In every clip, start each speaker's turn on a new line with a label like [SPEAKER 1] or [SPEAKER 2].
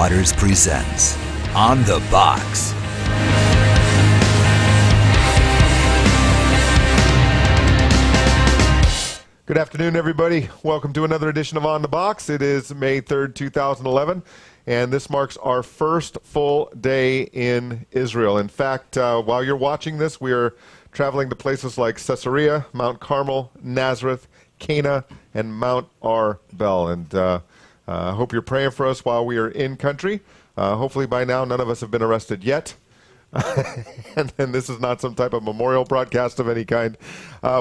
[SPEAKER 1] Waters presents On the Box.
[SPEAKER 2] Good afternoon, everybody. Welcome to another edition of On the Box. It is May 3rd, 2011, and this marks our first full day in Israel. In fact, while you're watching this, we are traveling to places like Caesarea, Mount Carmel, Nazareth, Cana, and Mount Arbel. And I hope you're praying for us while we are in country. Hopefully by now none of us have been arrested yet. And this is not some type of memorial broadcast of any kind.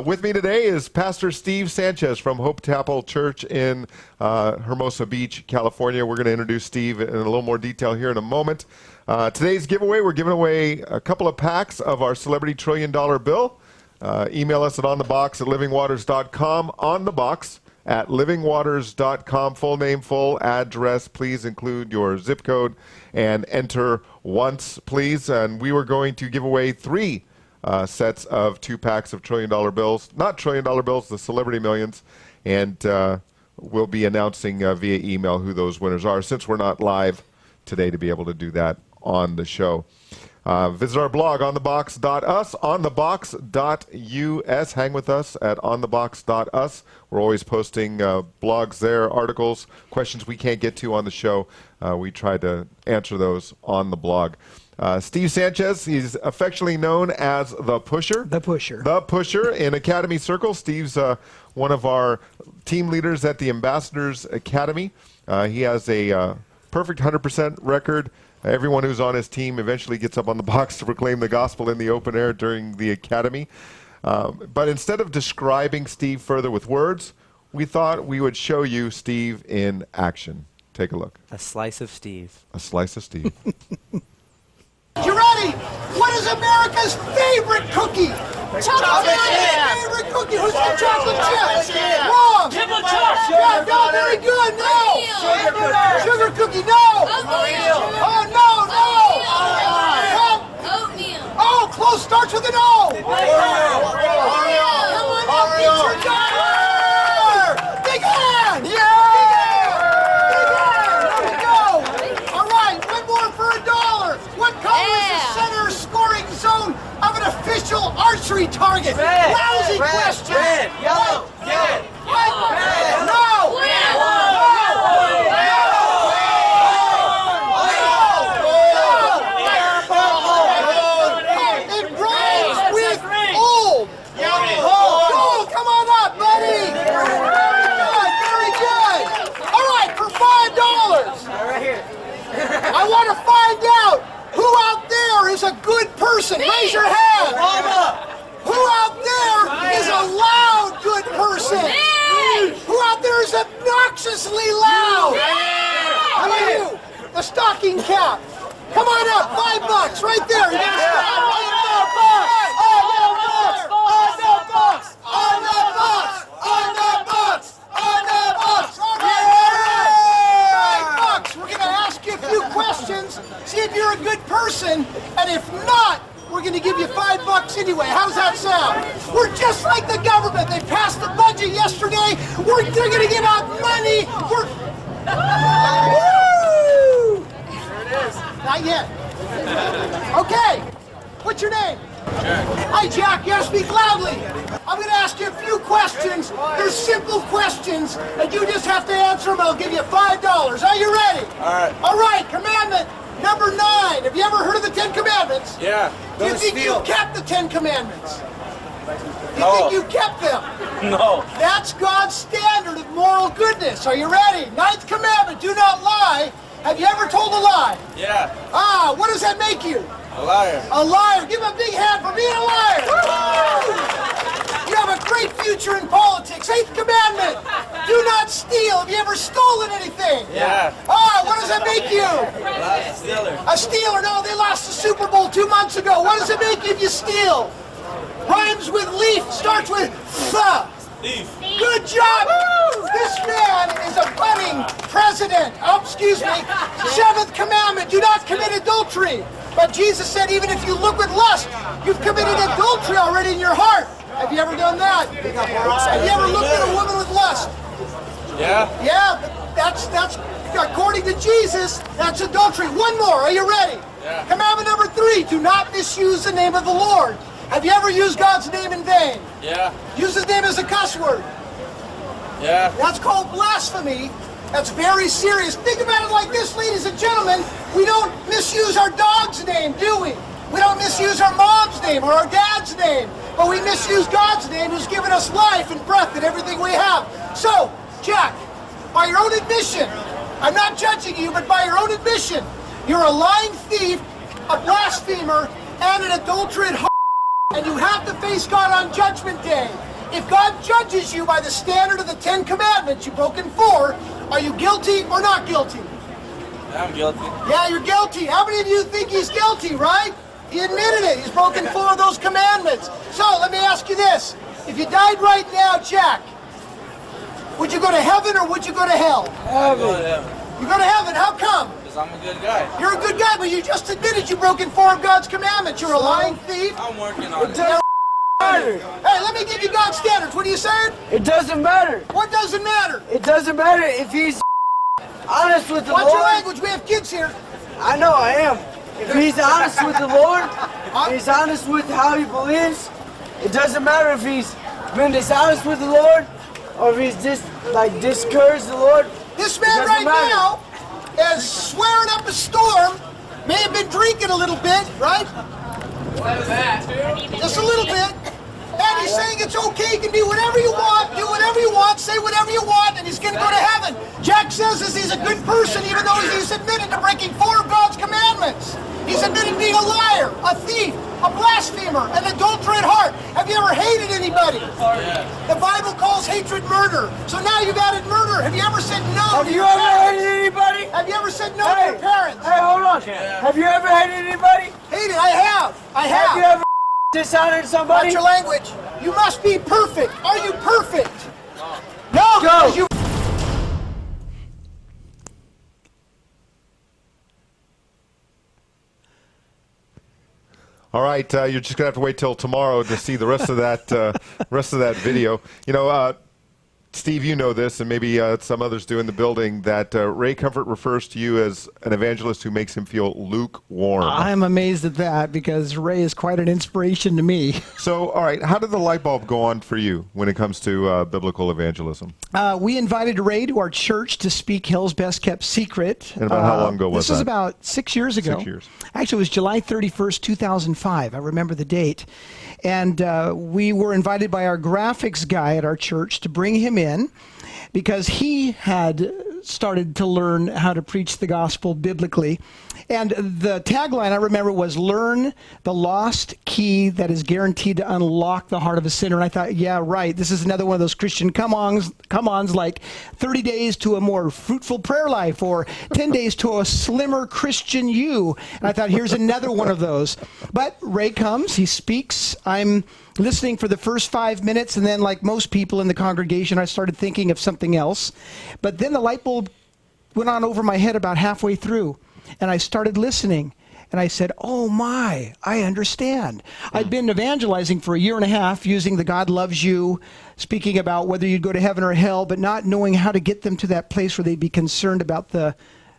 [SPEAKER 2] With me today is Pastor Steve Sanchez from Hope Chapel Church in Hermosa Beach, California. We're going to introduce Steve in a little more detail here in a moment. Today's giveaway, we're giving away a couple of packs of our Celebrity $1 Trillion bill. Email us at onthebox@livingwaters.com. On the box at livingwaters.com. Full name, full address. Please include your zip code and enter once, please. And we were going to give away 3 sets of 2 packs of $1 Trillion bills. Not $1 Trillion bills, the Celebrity Millions. And we'll be announcing via email who those winners are, since we're not live today to be able to do that on the show. Visit our blog, onthebox.us, onthebox.us. Hang with us at onthebox.us. We're always posting blogs there, articles, questions we can't get to on the show. We try to answer those on the blog. Steve Sanchez, he's affectionately known as The Pusher.
[SPEAKER 3] The Pusher.
[SPEAKER 2] The Pusher in Academy Circle. Steve's one of our team leaders at the Ambassadors Academy. He has a perfect 100% record. Everyone who's on his team eventually gets up on the box to proclaim the gospel in the open air during the academy. But instead of describing Steve further with words, we thought we would show you Steve in action. Take a look.
[SPEAKER 4] A slice of Steve.
[SPEAKER 2] A slice of Steve.
[SPEAKER 5] You ready? What is America's favorite cookie? Chocolate chip. Favorite cookie? Who's got chocolate chip? Wrong.
[SPEAKER 6] Triple chocolate.
[SPEAKER 5] Yeah, no, very good. No. Sugar cookie. No. Oh, no, no.
[SPEAKER 6] Oatmeal.
[SPEAKER 5] Oh, close. Starts with an O. Come on up. Get your dollar. Big hand. Yeah. Big hand. There we go. All right. One more for $1. What color is the center scoring zone of an official archery target? Lousy question.
[SPEAKER 6] Red. Yellow. Red.
[SPEAKER 5] What?
[SPEAKER 6] Red.
[SPEAKER 5] No. It rhymes with old. Oh, come on up, buddy. Very good. All right, for $5.
[SPEAKER 6] Right here.
[SPEAKER 5] I want to find out who out there is a good person. Raise your hand. Who out there is a loud good person? Who out there is obnoxiously loud? How about you? The stocking cap. Come on up. $5 right there. You got a stop. On the box. On the box. On the box. On the box. On the box. All right. $5. We're going to ask you a few questions. See if you're a good person. And if not, we're going to give you $5 anyway. How does that sound? We're just like the government. They passed the budget yesterday. They're going to give out money. Woo!
[SPEAKER 6] There it is.
[SPEAKER 5] Not yet. Okay. What's your name?
[SPEAKER 6] Jack.
[SPEAKER 5] Hi, Jack. You have to speak loudly. I'm going to ask you a few questions. They're simple questions, and you just have to answer them. I'll give you $5. Are you ready?
[SPEAKER 6] All right.
[SPEAKER 5] All right. Commandment number 9. Have you ever heard of the 10 Commandments?
[SPEAKER 6] Yeah.
[SPEAKER 5] Do you
[SPEAKER 6] Don't
[SPEAKER 5] think
[SPEAKER 6] steal.
[SPEAKER 5] you kept the 10 Commandments? Do you
[SPEAKER 6] No.
[SPEAKER 5] think you kept them?
[SPEAKER 6] No.
[SPEAKER 5] That's God's standard of moral goodness. Are you ready? 9th commandment, do not lie. Have you ever told a lie?
[SPEAKER 6] Yeah.
[SPEAKER 5] What does that make you?
[SPEAKER 6] A liar.
[SPEAKER 5] A liar. Give him a big hand for being a liar. You have a great future in politics. 8th commandment, do not steal. Have you ever stolen anything?
[SPEAKER 6] Yeah.
[SPEAKER 5] What does that make you?
[SPEAKER 6] A stealer.
[SPEAKER 5] A stealer. No, they lost the Super Bowl 2 months ago. What does it make you if you steal? Rhymes with leaf, starts with th.
[SPEAKER 6] Thief.
[SPEAKER 5] Good job. This man is a budding president. Oh, excuse me. 7th commandment, do not commit adultery. But Jesus said even if you look with lust, you've committed adultery already in your heart. Have you ever done that? Have you ever looked at a woman with lust?
[SPEAKER 6] Yeah?
[SPEAKER 5] Yeah, that's according to Jesus, that's adultery. One more, are you ready?
[SPEAKER 6] Yeah.
[SPEAKER 5] Commandment number 3, do not misuse the name of the Lord. Have you ever used God's name in vain?
[SPEAKER 6] Yeah.
[SPEAKER 5] Use his name as a cuss word.
[SPEAKER 6] Yeah.
[SPEAKER 5] That's called blasphemy. That's very serious. Think about it like this, ladies and gentlemen. We don't misuse our dog's name, do we? We don't misuse our mom's name or our dad's name. But we misuse God's name who's given us life and breath and everything we have. So, Jack, by your own admission, I'm not judging you, but by your own admission, you're a lying thief, a blasphemer, and an adulterate and you have to face God on Judgment Day. If God judges you by the standard of the 10 Commandments, you've broken 4, are you guilty or not guilty?
[SPEAKER 6] Yeah, I'm guilty.
[SPEAKER 5] Yeah, you're guilty. How many of you think he's guilty, right? He admitted it. He's broken 4 of those commandments. So, let me ask you this. If you died right now, Jack, would you go to heaven or would you go to hell?
[SPEAKER 6] I go to heaven.
[SPEAKER 5] You go to heaven. How come?
[SPEAKER 6] Because I'm a good guy.
[SPEAKER 5] You're a good guy, but you just admitted you've broken 4 of God's commandments. You're a lying thief.
[SPEAKER 6] I'm working on it.
[SPEAKER 5] Hey, let me give you God's standards. What are you saying?
[SPEAKER 3] It doesn't matter.
[SPEAKER 5] What doesn't matter?
[SPEAKER 3] It doesn't matter if he's honest with the
[SPEAKER 5] Watch your
[SPEAKER 3] Lord.
[SPEAKER 5] language. We have kids here.
[SPEAKER 3] I know I am. If he's honest with the Lord, if he's honest with how he believes, it doesn't matter if he's been dishonest with the Lord or if he's just discouraged the Lord.
[SPEAKER 5] This man right now is swearing up a storm. May have been drinking a little bit, right?
[SPEAKER 6] What is that?
[SPEAKER 5] Just a little bit. And he's saying it's okay, you can do whatever you want, say whatever you want, and he's going to go to heaven. Jack says he's a good person, even though he's admitted to breaking 4 of God's commandments. He's admitted to being a liar, a thief, a blasphemer, an adulterate heart. Have you ever hated anybody? The Bible calls hatred murder. So now you've added murder. Have you ever said no
[SPEAKER 3] Have
[SPEAKER 5] to
[SPEAKER 3] you
[SPEAKER 5] your
[SPEAKER 3] ever
[SPEAKER 5] parents?
[SPEAKER 3] hated anybody?
[SPEAKER 5] Have you ever said no to your parents?
[SPEAKER 3] Hey, hold on. Have you ever hated anybody?
[SPEAKER 5] Hated, I have.
[SPEAKER 3] Have you ever dishonored somebody?
[SPEAKER 5] Watch your language. You must be perfect. Are you perfect? No,
[SPEAKER 3] Go.
[SPEAKER 5] because you...
[SPEAKER 2] All right, you're just gonna have to wait till tomorrow to see the rest of that video. You know, Steve, you know this, and maybe some others do in the building, that Ray Comfort refers to you as an evangelist who makes him feel lukewarm.
[SPEAKER 4] I'm amazed at that because Ray is quite an inspiration to me.
[SPEAKER 2] So, all right, how did the light bulb go on for you when it comes to biblical evangelism?
[SPEAKER 4] We invited Ray to our church to speak Hill's Best Kept Secret.
[SPEAKER 2] And about how long ago was
[SPEAKER 4] this? This was
[SPEAKER 2] that?
[SPEAKER 4] about 6 years ago.
[SPEAKER 2] 6 years.
[SPEAKER 4] Actually, it was July 31st, 2005. I remember the date. And we were invited by our graphics guy at our church to bring him in because he had started to learn how to preach the gospel biblically. And the tagline I remember was, "Learn the lost key that is guaranteed to unlock the heart of a sinner." And I thought, yeah, right. This is another one of those Christian come-ons like 30 days to a more fruitful prayer life or 10 days to a slimmer Christian you. And I thought, here's another one of those. But Ray comes, he speaks. I'm listening for the first 5 minutes, and then like most people in the congregation, I started thinking of something else. But then the light bulb went on over my head about halfway through. And I started listening, and I said, oh my, I understand. I'd been evangelizing for 1.5 years using the God loves you, speaking about whether you'd go to heaven or hell, but not knowing how to get them to that place where they'd be concerned about their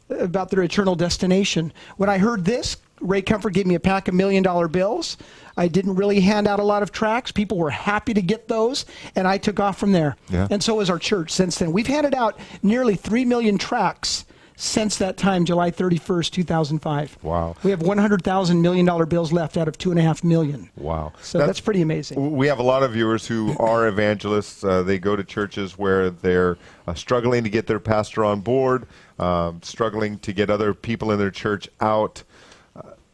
[SPEAKER 4] eternal destination. When I heard this, Ray Comfort gave me a pack of $1 million bills. I didn't really hand out a lot of tracts. People were happy to get those, and I took off from there.
[SPEAKER 2] Yeah.
[SPEAKER 4] And so has our church since then. We've handed out nearly 3 million tracts since that time, July 31st, 2005.
[SPEAKER 2] Wow.
[SPEAKER 4] We have $100,000 million bills left out of 2.5 million.
[SPEAKER 2] Wow.
[SPEAKER 4] So that's pretty amazing.
[SPEAKER 2] We have a lot of viewers who are evangelists. They go to churches where they're struggling to get their pastor on board, struggling to get other people in their church out.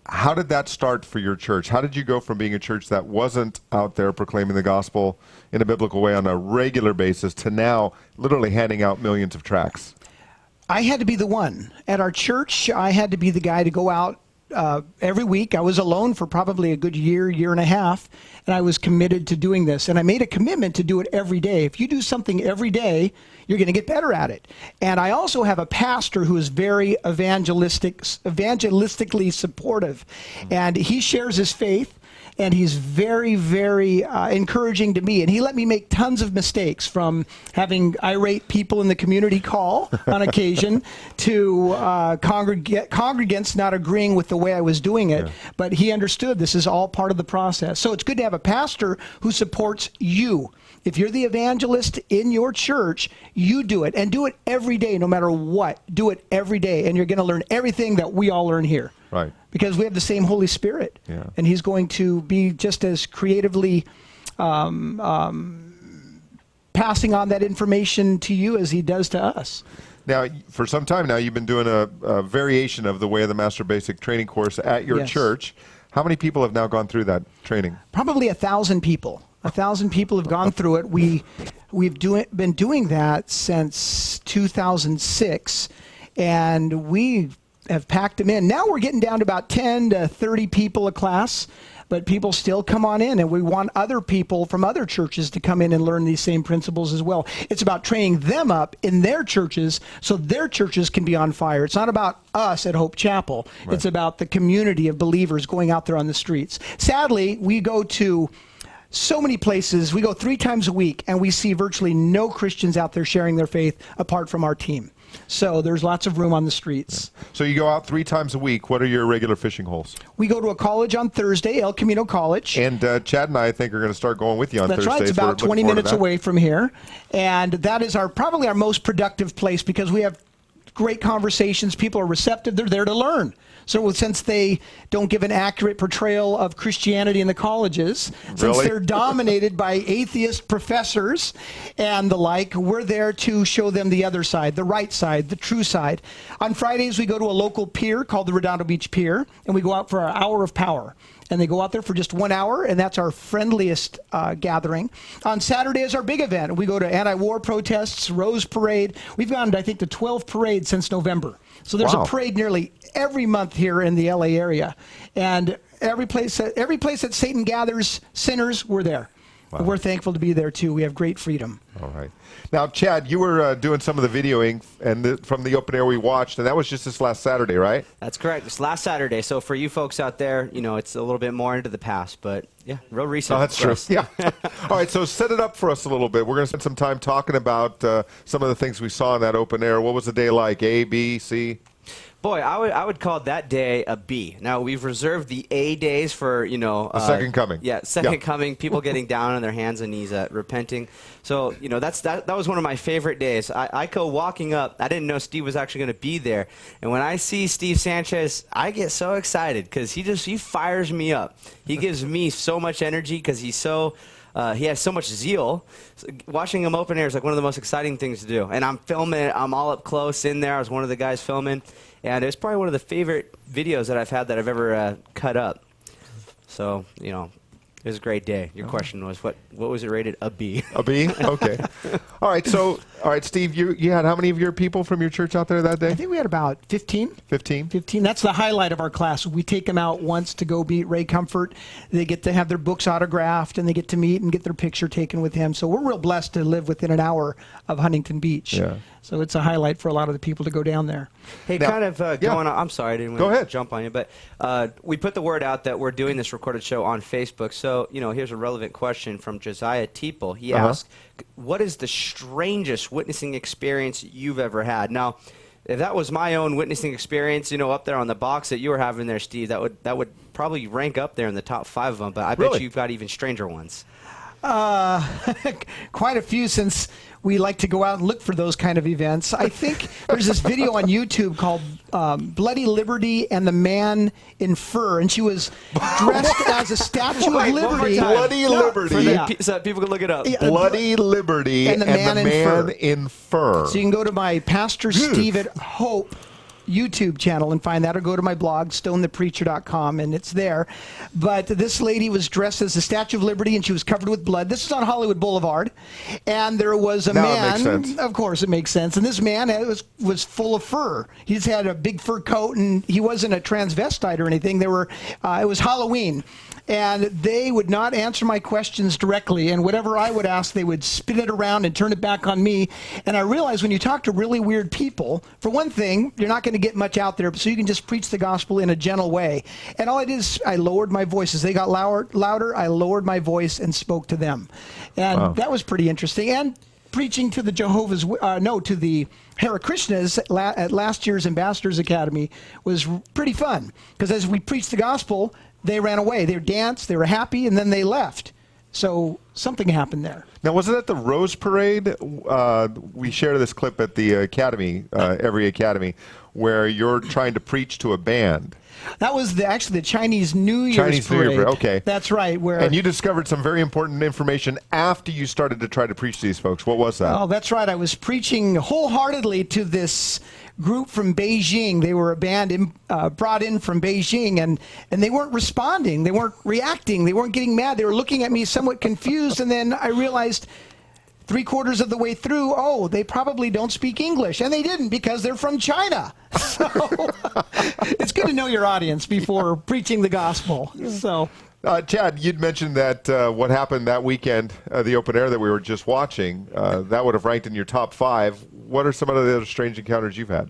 [SPEAKER 2] How did that start for your church? How did you go from being a church that wasn't out there proclaiming the gospel in a biblical way on a regular basis to now literally handing out millions of tracts?
[SPEAKER 4] I had to be the one. At our church, I had to be the guy to go out every week. I was alone for probably a good year and a half, and I was committed to doing this. And I made a commitment to do it every day. If you do something every day, you're going to get better at it. And I also have a pastor who is very evangelistically supportive. And he shares his faith. and he's very, very encouraging to me. And he let me make tons of mistakes, from having irate people in the community call on occasion to congregants not agreeing with the way I was doing it. But he understood this is all part of the process. So it's good to have a pastor who supports you. If you're the evangelist in your church, you do it, and do it every day, no matter what. Do it every day, and you're going to learn everything that we all learn here.
[SPEAKER 2] Right.
[SPEAKER 4] Because we have the same Holy Spirit, and he's going to be just as creatively passing on that information to you as he does to us.
[SPEAKER 2] Now, for some time now, you've been doing a variation of the Way of the Master Basic training course at your church. How many people have now gone through that training?
[SPEAKER 4] Probably 1,000 people. 1,000 people have gone through it. We've been doing that since 2006, and we have packed them in. Now we're getting down to about 10 to 30 people a class, but people still come on in, and we want other people from other churches to come in and learn these same principles as well. It's about training them up in their churches so their churches can be on fire. It's not about us at Hope Chapel. Right. It's about the community of believers going out there on the streets. Sadly, we go to so many places. We go 3 times a week, and we see virtually no Christians out there sharing their faith apart from our team. So there's lots of room on the streets.
[SPEAKER 2] So you go out 3 times a week. What are your regular fishing holes?
[SPEAKER 4] We go to a college on Thursday, El Camino College.
[SPEAKER 2] And Chad and I think are going to start going with you on Thursdays.
[SPEAKER 4] That's right. It's about 20 minutes away from here. And that is probably our most productive place, because we have great conversations. People are receptive. They're there to learn. So since they don't give an accurate portrayal of Christianity in the colleges, since they're dominated by atheist professors and the like, we're there to show them the other side, the right side, the true side. On Fridays, we go to a local pier called the Redondo Beach Pier, and we go out for our hour of power. And they go out there for just 1 hour, and that's our friendliest gathering. On Saturday is our big event. We go to anti-war protests, Rose Parade. We've gone, I think, to 12 parades since November. So there's a parade nearly every month here in the LA area. And every place that Satan gathers sinners, we're there. Wow. We're thankful to be there, too. We have great freedom.
[SPEAKER 2] All right. Now, Chad, you were doing some of the videoing from the open air we watched, and that was just this last Saturday, right?
[SPEAKER 7] That's correct. It's last Saturday. So for you folks out there, you know, it's a little bit more into the past, but yeah, real recent.
[SPEAKER 2] Oh, that's true. Yeah. All right, so set it up for us a little bit. We're going to spend some time talking about some of the things we saw in that open air. What was the day like? A, B, C?
[SPEAKER 7] Boy, I would call that day a B. Now, we've reserved the A days for, you know...
[SPEAKER 2] the second coming.
[SPEAKER 7] Yeah, second coming, people getting down on their hands and knees, repenting. So, you know, that was one of my favorite days. I go walking up. I didn't know Steve was actually going to be there. And when I see Steve Sanchez, I get so excited because he fires me up. He gives me so much energy because he's so... he has so much zeal. Watching him open air is like one of the most exciting things to do. And I'm filming it. I'm all up close in there. I was one of the guys filming. And it's probably one of the favorite videos that I've had that I've ever cut up. So, you know, it was a great day. Your question was, what was it rated? A B.
[SPEAKER 2] A B? Okay. All right, Steve, you had how many of your people from your church out there that day?
[SPEAKER 4] I think we had about 15.
[SPEAKER 2] 15?
[SPEAKER 4] 15. That's the highlight of our class. We take them out once to go meet Ray Comfort. They get to have their books autographed, and they get to meet and get their picture taken with him. So we're real blessed to live within an hour of Huntington Beach. Yeah. So it's a highlight for a lot of the people to go down there.
[SPEAKER 7] Hey, now, kind of going on. I'm sorry, I didn't want to jump on you, but we put the word out that we're doing this recorded show on Facebook. So, you know, here's a relevant question from Josiah Teeple. He asked, what is the strangest witnessing experience you've ever had? Now, if that was my own witnessing experience, you know, up there on the box that you were having there, Steve, that would probably rank up there in the top 5 of them. But I bet you've got even stranger ones.
[SPEAKER 4] Quite a few, since we like to go out and look for those kind of events. I think there's this video on YouTube called Bloody Liberty and the Man in Fur, and she was dressed as a Statue of Liberty.
[SPEAKER 2] Bloody Liberty.
[SPEAKER 7] So people can look it up.
[SPEAKER 2] Bloody Liberty and the Man in Fur.
[SPEAKER 4] So you can go to my Pastor Steve at Hope YouTube channel and find that, or go to my blog, stonethepreacher.com, and it's there. But this lady was dressed as the Statue of Liberty, and she was covered with blood. This is on Hollywood Boulevard, and there was a man.
[SPEAKER 2] It makes sense.
[SPEAKER 4] Of course, it makes sense. And this man was full of fur. He just had a big fur coat, and he wasn't a transvestite or anything. It was Halloween. And they would not answer my questions directly, and whatever I would ask, they would spin it around and turn it back on me. And I realized when you talk to really weird people, for one thing, you're not going to get much out there, so you can just preach the gospel in a gentle way. And all I did is I lowered my voice. As they got louder, I lowered my voice and spoke to them. And that was pretty interesting. And preaching to the to the Hare Krishnas at last year's Ambassadors Academy was pretty fun, because as we preached the gospel, they ran away. They danced, they were happy, and then they left. So something happened there.
[SPEAKER 2] Now, was it at the Rose Parade? We share this clip at the academy, every academy, where you're trying to preach to a band.
[SPEAKER 4] That was actually the Chinese New Year's parade.
[SPEAKER 2] New Year, okay.
[SPEAKER 4] That's right.
[SPEAKER 2] And you discovered some very important information after you started to try to preach to these folks. What was that?
[SPEAKER 4] Oh, that's right. I was preaching wholeheartedly to this group from Beijing. They were a band brought in from Beijing, and they weren't responding. They weren't reacting. They weren't getting mad. They were looking at me somewhat confused, and then I realized 3/4 of the way through, oh, they probably don't speak English. And they didn't, because they're from China. So it's good to know your audience before preaching the gospel. So,
[SPEAKER 2] Chad, you'd mentioned that what happened that weekend, the open air that we were just watching, that would have ranked in your top 5. What are some of the other strange encounters you've had?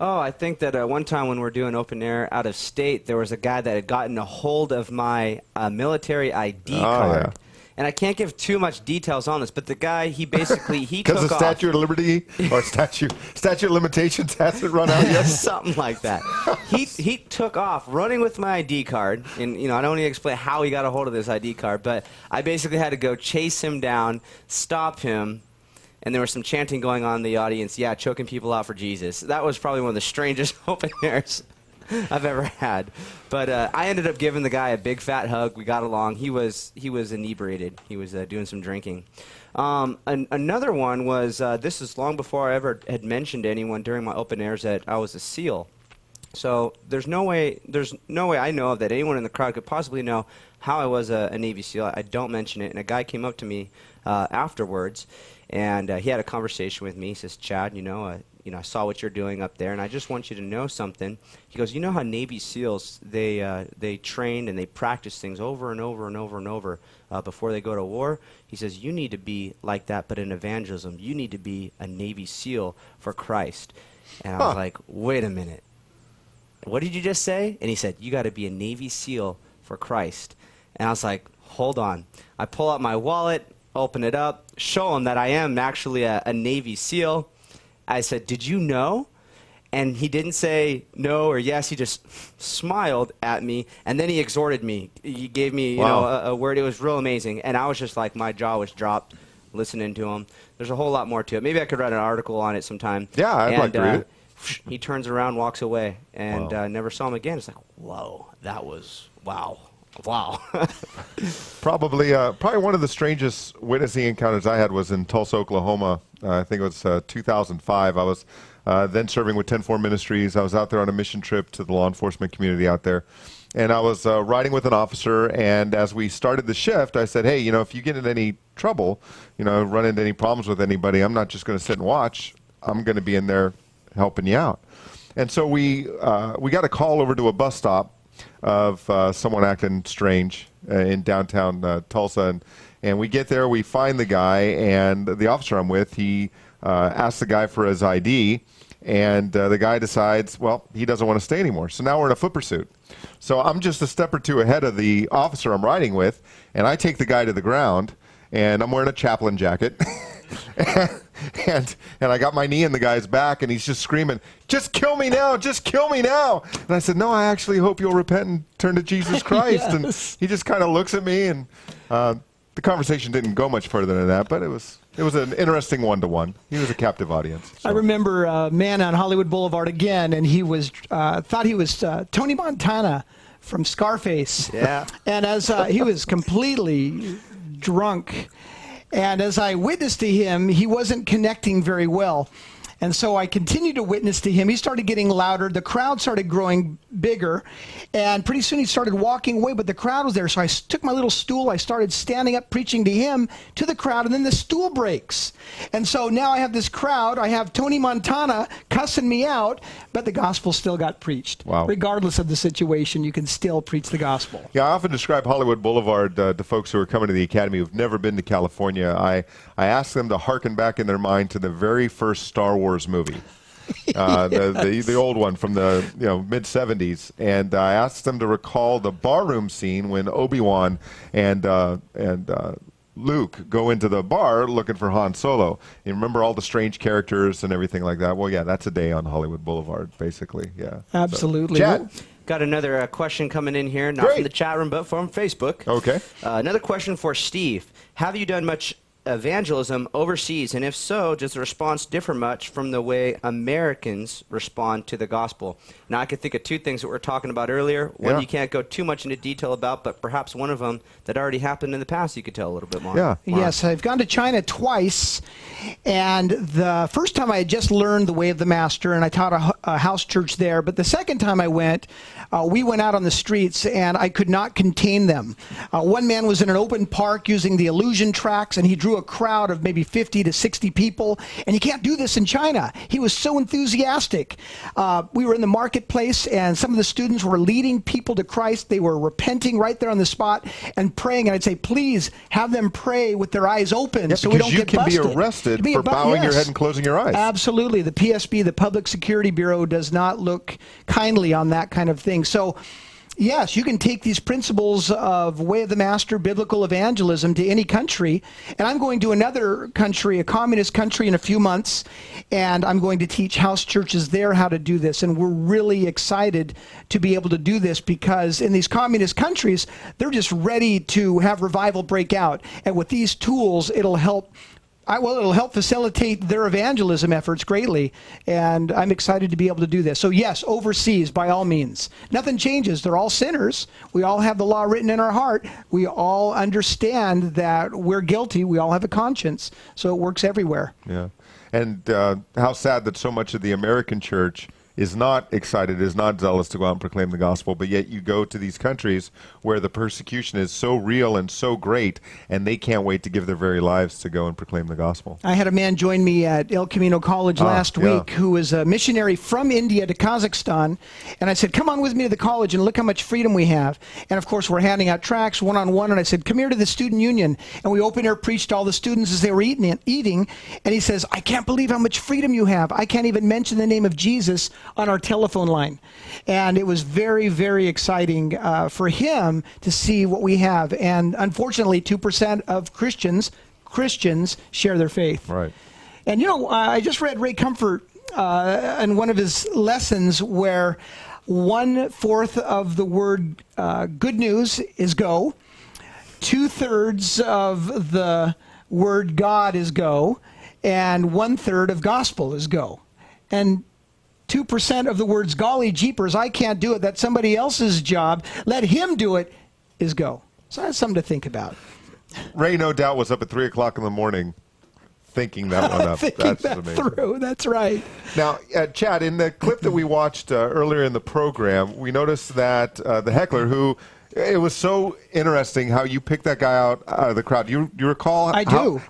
[SPEAKER 7] Oh, I think that one time when we were doing open air out of state, there was a guy that had gotten a hold of my military ID card.
[SPEAKER 2] Yeah.
[SPEAKER 7] And I can't give too much details on this, but the guy, he basically, he took off.
[SPEAKER 2] Because the Statute of Liberty or statute of limitations hasn't run out yet?
[SPEAKER 7] Something like that. He took off running with my ID card. And, you know, I don't need to explain how he got a hold of this ID card, but I basically had to go chase him down, stop him, and there was some chanting going on in the audience. Yeah, choking people out for Jesus. That was probably one of the strangest open airs I've ever had. But I ended up giving the guy a big fat hug. We got along. He was inebriated. He was doing some drinking. Another one was, this is long before I ever had mentioned to anyone during my open airs that I was a SEAL. So there's no way I know of that anyone in the crowd could possibly know how I was a Navy SEAL. I don't mention it. And a guy came up to me afterwards, and he had a conversation with me. He says, Chad, you know, I saw what you're doing up there, and I just want you to know something. He goes, you know how Navy SEALs, they train and they practice things over and over and over and over before they go to war? He says, you need to be like that, but in evangelism. You need to be a Navy SEAL for Christ. And I was like, wait a minute. What did you just say? And he said, you got to be a Navy SEAL for Christ. And I was like, hold on. I pull out my wallet, open it up, show him that I am actually a Navy SEAL. I said, did you know? And he didn't say no or yes. He just smiled at me, and then he exhorted me. He gave me you know, a word. It was real amazing. And I was just like, my jaw was dropped listening to him. There's a whole lot more to it. Maybe I could write an article on it sometime.
[SPEAKER 2] Yeah, I'd like to read it.
[SPEAKER 7] He turns around, walks away, and never saw him again. It's like, whoa, that was, wow. Wow.
[SPEAKER 2] Probably one of the strangest witnessing encounters I had was in Tulsa, Oklahoma. I think it was 2005. I was then serving with 10-4 Ministries. I was out there on a mission trip to the law enforcement community out there. And I was riding with an officer, and as we started the shift, I said, hey, you know, if you get in any trouble, you know, run into any problems with anybody, I'm not just going to sit and watch. I'm going to be in there helping you out. And so we got a call over to a bus stop of someone acting strange in downtown Tulsa. And we get there, we find the guy, and the officer I'm with, he asks the guy for his ID, and the guy decides, well, he doesn't want to stay anymore. So now we're in a foot pursuit. So I'm just a step or two ahead of the officer I'm riding with, and I take the guy to the ground, and I'm wearing a chaplain jacket. And I got my knee in the guy's back, and he's just screaming, just kill me now, just kill me now. And I said, no, I actually hope you'll repent and turn to Jesus Christ. Yes. And he just kind of looks at me, and the conversation didn't go much further than that, but it was an interesting one-to-one. He was a captive audience. So.
[SPEAKER 4] I remember a man on Hollywood Boulevard again, and he was thought he was Tony Montana from Scarface.
[SPEAKER 7] Yeah.
[SPEAKER 4] And as he was completely drunk, and as I witnessed to him, he wasn't connecting very well. And so I continued to witness to him. He started getting louder. The crowd started growing bigger. And pretty soon he started walking away, but the crowd was there. So I took my little stool. I started standing up, preaching to him, to the crowd, and then the stool breaks. And so now I have this crowd. I have Tony Montana cussing me out, but the gospel still got preached.
[SPEAKER 2] Wow.
[SPEAKER 4] Regardless of the situation, you can still preach the gospel.
[SPEAKER 2] Yeah, I often describe Hollywood Boulevard to folks who are coming to the Academy who've never been to California. I ask them to hearken back in their mind to the very first Star Wars movie. The old one from the mid 70s, and I asked them to recall the barroom scene when Obi-Wan and Luke go into the bar looking for Han Solo. You remember all the strange characters and everything like that? Well, yeah, that's a day on Hollywood Boulevard, basically. Yeah,
[SPEAKER 4] absolutely.
[SPEAKER 2] So, Chad?
[SPEAKER 7] Got another question coming in here, not from the chat room, but from Facebook.
[SPEAKER 2] Okay.
[SPEAKER 7] Another question for Steve. Have you done much evangelism overseas, and if so, does the response differ much from the way Americans respond to the gospel? Now, I could think of two things that we were talking about earlier. One you can't go too much into detail about, but perhaps one of them that already happened in the past you could tell a little bit more.
[SPEAKER 2] Yeah.
[SPEAKER 4] Yes, I've gone to China twice, and the first time I had just learned the way of the Master, and I taught a house church there, but the second time I went, we went out on the streets, and I could not contain them. One man was in an open park using the illusion tracks, and he drew a crowd of maybe 50 to 60 people, and you can't do this in China. He was so enthusiastic. We were in the marketplace, and some of the students were leading people to Christ. They were repenting right there on the spot and praying, and I'd say, please have them pray with their eyes open so we don't get busted.
[SPEAKER 2] You can be arrested for bowing your head and closing your eyes.
[SPEAKER 4] Absolutely. The PSB, the Public Security Bureau, does not look kindly on that kind of thing. So yes, you can take these principles of Way of the Master, biblical evangelism, to any country. And I'm going to another country, a communist country, in a few months, and I'm going to teach house churches there how to do this. And we're really excited to be able to do this because in these communist countries, they're just ready to have revival break out. And with these tools, it'll help facilitate their evangelism efforts greatly, and I'm excited to be able to do this. So yes, overseas, by all means. Nothing changes. They're all sinners. We all have the law written in our heart. We all understand that we're guilty. We all have a conscience, so it works everywhere.
[SPEAKER 2] Yeah, and how sad that so much of the American church is not excited, is not zealous to go out and proclaim the gospel, but yet you go to these countries where the persecution is so real and so great, and they can't wait to give their very lives to go and proclaim the gospel.
[SPEAKER 4] I had a man join me at El Camino College last week who was a missionary from India to Kazakhstan, and I said, come on with me to the college and look how much freedom we have. And of course, we're handing out tracts one-on-one, and I said, come here to the student union. And we open air preached to all the students as they were eating, and he says, I can't believe how much freedom you have. I can't even mention the name of Jesus on our telephone line. And it was very, very exciting for him to see what we have. And unfortunately, 2% of Christians share their faith.
[SPEAKER 2] Right.
[SPEAKER 4] And I just read Ray Comfort in one of his lessons where 1/4 of the word good news is go, 2/3 of the word God is go, and 1/3 of gospel is go. And 2% of the words, golly jeepers, I can't do it, that's somebody else's job, let him do it, is go. So that's something to think about.
[SPEAKER 2] Ray, no doubt, was up at 3 o'clock in the morning thinking that one up.
[SPEAKER 4] Thinking that through, that's right.
[SPEAKER 2] Now, Chad, in the clip that we watched earlier in the program, we noticed that the heckler, who, it was so interesting how you picked that guy out of the crowd. You recall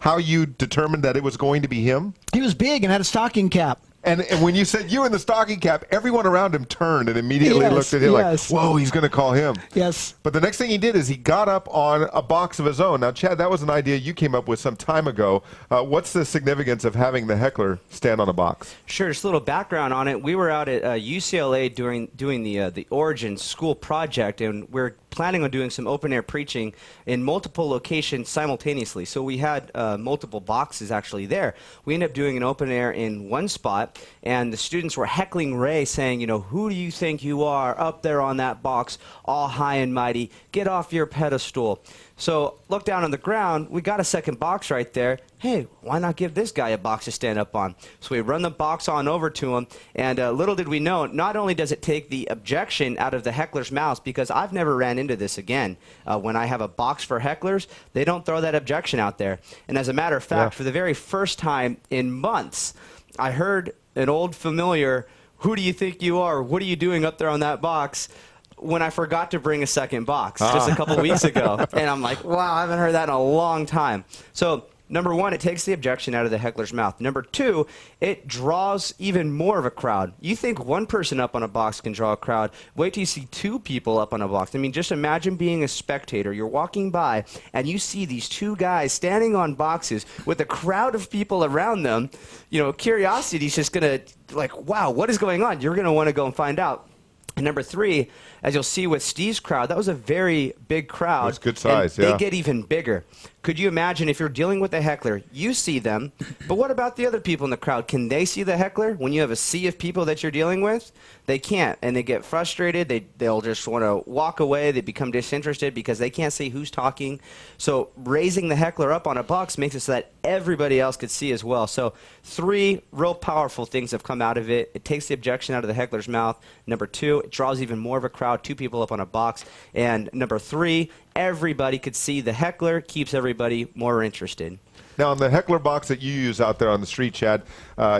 [SPEAKER 2] how you determined that it was going to be him?
[SPEAKER 4] He was big and had a stocking cap.
[SPEAKER 2] And when you said you in the stocking cap, everyone around him turned and immediately looked at him like, whoa, he's going to call him.
[SPEAKER 4] Yes.
[SPEAKER 2] But the next thing he did is he got up on a box of his own. Now, Chad, that was an idea you came up with some time ago. What's the significance of having the heckler stand on a box?
[SPEAKER 7] Sure, just a little background on it. We were out at UCLA doing the Origin School project, and we're planning on doing some open-air preaching in multiple locations simultaneously. So we had multiple boxes actually there. We ended up doing an open-air in one spot, and the students were heckling Ray, saying, who do you think you are up there on that box, all high and mighty? Get off your pedestal. So look down on the ground. We got a second box right there. Hey, why not give this guy a box to stand up on? So we run the box on over to him, and little did we know, not only does it take the objection out of the heckler's mouth, because I've never ran into this again. When I have a box for hecklers, they don't throw that objection out there. And as a matter of fact, for the very first time in months, I heard an old familiar, who do you think you are? What are you doing up there on that box? When I forgot to bring a second box just a couple weeks ago. And I'm like, wow, I haven't heard that in a long time. So number one, it takes the objection out of the heckler's mouth. Number two, it draws even more of a crowd. You think one person up on a box can draw a crowd. Wait till you see two people up on a box. I mean, just imagine being a spectator. You're walking by, and you see these two guys standing on boxes with a crowd of people around them. You know, curiosity is just going to, like, wow, what is going on? You're going to want to go and find out. And number three, as you'll see with Steve's crowd, that was a very big crowd.
[SPEAKER 2] That's good size,
[SPEAKER 7] and
[SPEAKER 2] yeah.
[SPEAKER 7] They get even bigger. Could you imagine if you're dealing with a heckler, you see them, but what about the other people in the crowd? Can they see the heckler when you have a sea of people that you're dealing with? They can't, and they get frustrated. They'll just want to walk away. They become disinterested because they can't see who's talking. So raising the heckler up on a box makes it so that everybody else could see as well. So three real powerful things have come out of it. It takes the objection out of the heckler's mouth. Number two, it draws even more of a crowd, two people up on a box. And number three, everybody could see the heckler, keeps everybody more interested.
[SPEAKER 2] Now, on the heckler box that you use out there on the street, Chad,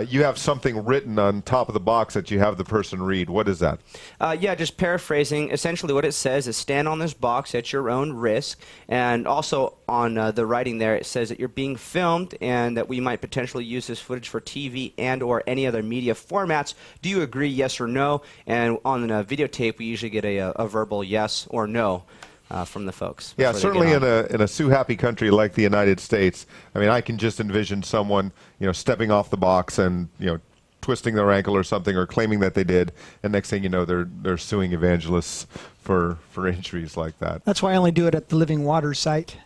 [SPEAKER 2] you have something written on top of the box that you have the person read. What is that?
[SPEAKER 7] Yeah, just paraphrasing. Essentially what it says is stand on this box at your own risk. And also on the writing there, it says that you're being filmed and that we might potentially use this footage for TV and or any other media formats. Do you agree, yes or no? And on the videotape, we usually get a verbal yes or no. From the folks.
[SPEAKER 2] Yeah, certainly in a sue-happy country like the United States, I mean, I can just envision someone, stepping off the box and, twisting their ankle or something or claiming that they did, and next thing you know, they're suing evangelists for injuries like that.
[SPEAKER 4] That's why I only do it at the Living Water site.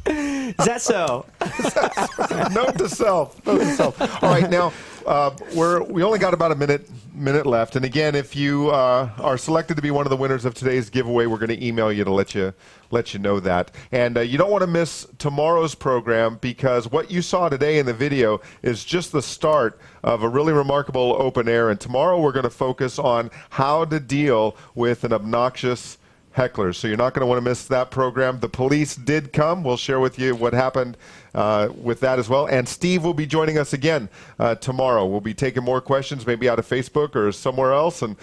[SPEAKER 7] Is that so?
[SPEAKER 2] Note to self. Note to self. All right, now we only got about a minute left, and again, if you are selected to be one of the winners of today's giveaway, we're going to email you to let you know that. And you don't want to miss tomorrow's program, because what you saw today in the video is just the start of a really remarkable open air. And tomorrow we're going to focus on how to deal with an obnoxious hecklers. So you're not going to want to miss that program. The police did come. We'll share with you what happened with that as well. And Steve will be joining us again tomorrow. We'll be taking more questions, maybe out of Facebook or somewhere else, and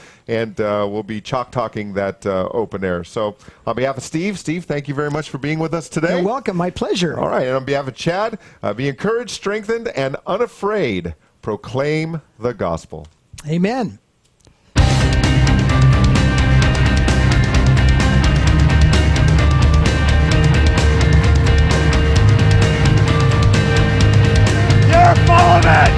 [SPEAKER 2] we'll be chalk talking that open air. So on behalf of Steve, thank you very much for being with us today.
[SPEAKER 4] You're welcome. My pleasure.
[SPEAKER 2] All right. And on behalf of Chad, be encouraged, strengthened, and unafraid. Proclaim the gospel.
[SPEAKER 4] Amen.
[SPEAKER 1] Follow it!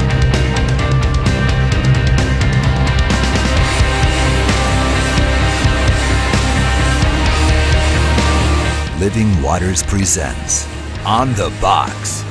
[SPEAKER 1] Living Waters presents On the Box.